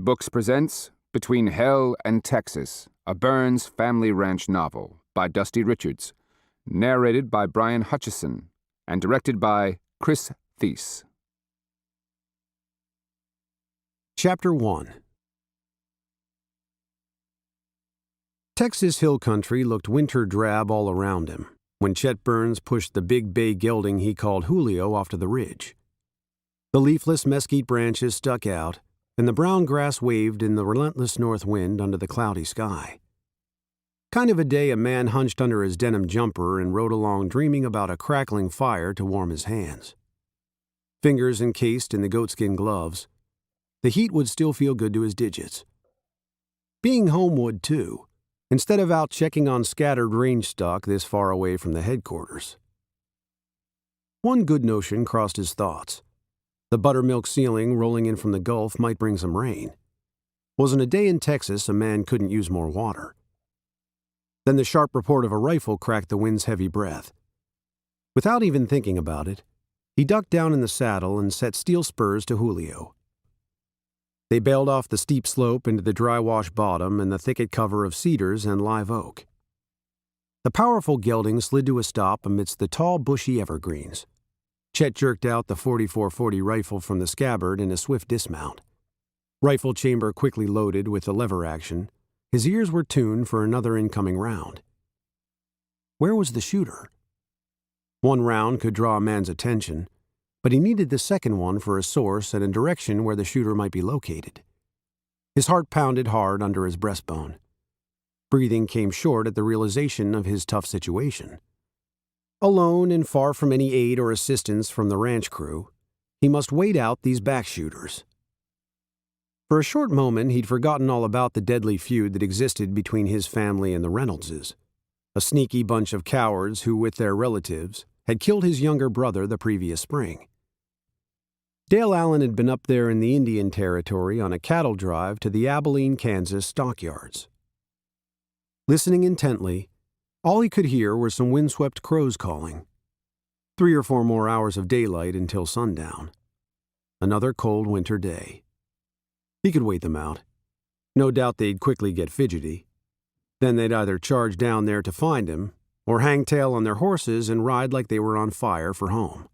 Books presents Between Hell and Texas, a Burns Family Ranch novel by Dusty Richards, narrated by Brian Hutchison, and directed by Chris Thies. Chapter 1. Texas hill country looked winter drab all around him when Chet Burns pushed the big bay gelding he called Julio off to the ridge. The leafless mesquite branches stuck out, and the brown grass waved in the relentless north wind under the cloudy sky. Kind of a day a man hunched under his denim jumper and rode along dreaming about a crackling fire to warm his hands. Fingers encased in the goatskin gloves, the heat would still feel good to his digits. Being home would, too, instead of out checking on scattered range stock this far away from the headquarters. One good notion crossed his thoughts. The buttermilk ceiling rolling in from the Gulf might bring some rain. Wasn't a day in Texas a man couldn't use more water. Then the sharp report of a rifle cracked the wind's heavy breath. Without even thinking about it, he ducked down in the saddle and set steel spurs to Julio. They bailed off the steep slope into the dry-wash bottom and the thicket cover of cedars and live oak. The powerful gelding slid to a stop amidst the tall, bushy evergreens. Chet jerked out the .44-40 rifle from the scabbard in a swift dismount. Rifle chamber quickly loaded with the lever action, his ears were tuned for another incoming round. Where was the shooter? One round could draw a man's attention, but he needed the second one for a source and a direction where the shooter might be located. His heart pounded hard under his breastbone. Breathing came short at the realization of his tough situation. Alone and far from any aid or assistance from the ranch crew, he must wait out these back shooters. For a short moment, he'd forgotten all about the deadly feud that existed between his family and the Reynoldses, a sneaky bunch of cowards who, with their relatives, had killed his younger brother the previous spring. Dale Allen had been up there in the Indian Territory on a cattle drive to the Abilene, Kansas stockyards. Listening intently, all he could hear were some windswept crows calling. 3 or 4 more hours of daylight until sundown. Another cold winter day. He could wait them out. No doubt they'd quickly get fidgety. Then they'd either charge down there to find him, or hang tail on their horses and ride like they were on fire for home.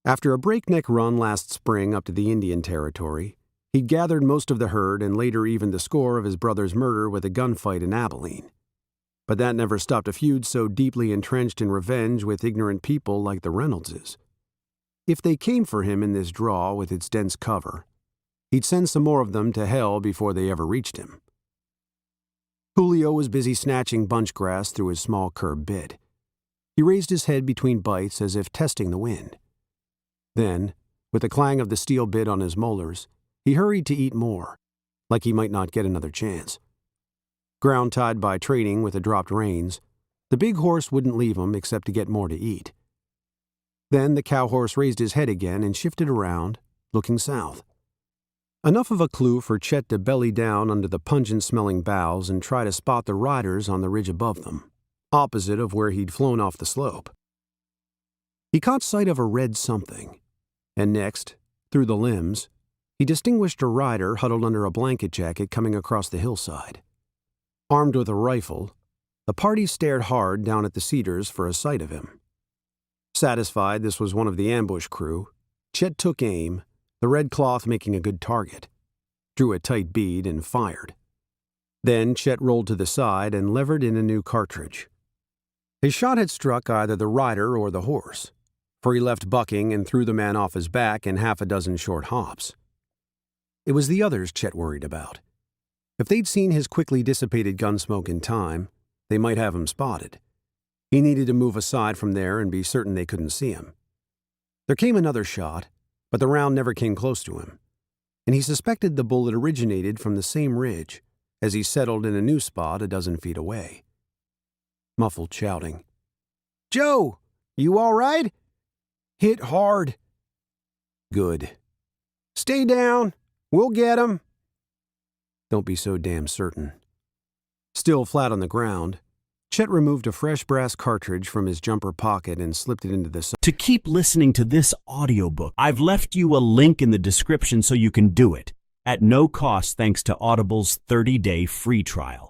After a breakneck run last spring up to the Indian Territory, he'd gathered most of the herd and later even the score of his brother's murder with a gunfight in Abilene. But that never stopped a feud so deeply entrenched in revenge with ignorant people like the Reynoldses. If they came for him in this draw with its dense cover, he'd send some more of them to hell before they ever reached him. Julio was busy snatching bunch grass through his small curb bit. He raised his head between bites as if testing the wind. Then, with the clang of the steel bit on his molars, he hurried to eat more, like he might not get another chance. Ground-tied by training with the dropped reins, the big horse wouldn't leave him except to get more to eat. Then the cow horse raised his head again and shifted around, looking south. Enough of a clue for Chet to belly down under the pungent-smelling boughs and try to spot the riders on the ridge above them, opposite of where he'd flown off the slope. He caught sight of a red something, and next, through the limbs, he distinguished a rider huddled under a blanket jacket coming across the hillside. Armed with a rifle, the party stared hard down at the cedars for a sight of him. Satisfied this was one of the ambush crew, Chet took aim, the red cloth making a good target, drew a tight bead and fired. Then Chet rolled to the side and levered in a new cartridge. His shot had struck either the rider or the horse, for he left bucking and threw the man off his back in half a dozen short hops. It was the others Chet worried about. If they'd seen his quickly dissipated gun smoke in time, they might have him spotted. He needed to move aside from there and be certain they couldn't see him. There came another shot, but the round never came close to him, and he suspected the bullet originated from the same ridge as he settled in a new spot a dozen feet away. Muffled shouting. "Joe, you all right? Hit hard." "Good. Stay down. We'll get him." "Don't be so damn certain." Still flat on the ground, Chet removed a fresh brass cartridge from his jumper pocket and slipped it into the... To keep listening to this audiobook, I've left you a link in the description so you can do it. at no cost thanks to Audible's 30-day free trial.